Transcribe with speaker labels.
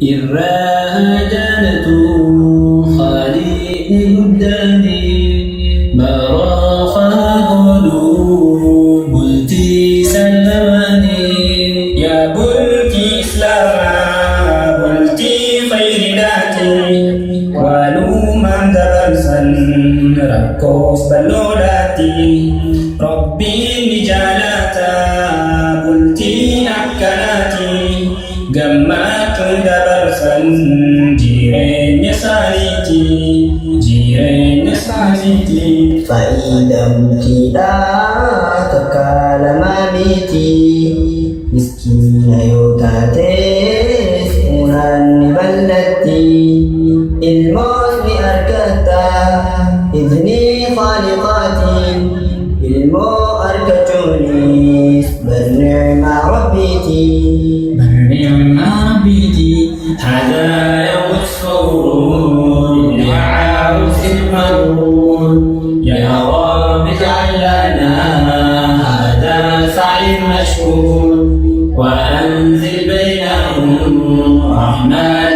Speaker 1: إراها جنة خالق قدامي براخها قلوب بلتي سلماني يا بلتي إسلاما بلتي خير داتي ولوما دبرسا ركوس بلولاتي ربي نجالاتا بلتي أكلاتي قمات دبرسا جيرين يساليتي
Speaker 2: فإذا ابتداء كالما بيتي مسكين يوتاتيس أنان بلدتي الموت أركتا إذني خالقاتي المو أركتونيس بالنعم ربيتي
Speaker 1: هذا يوم السرور لعروس المرور يا رب اجعل لنا هذا سعي مشكور وأنزل بينهم رحمة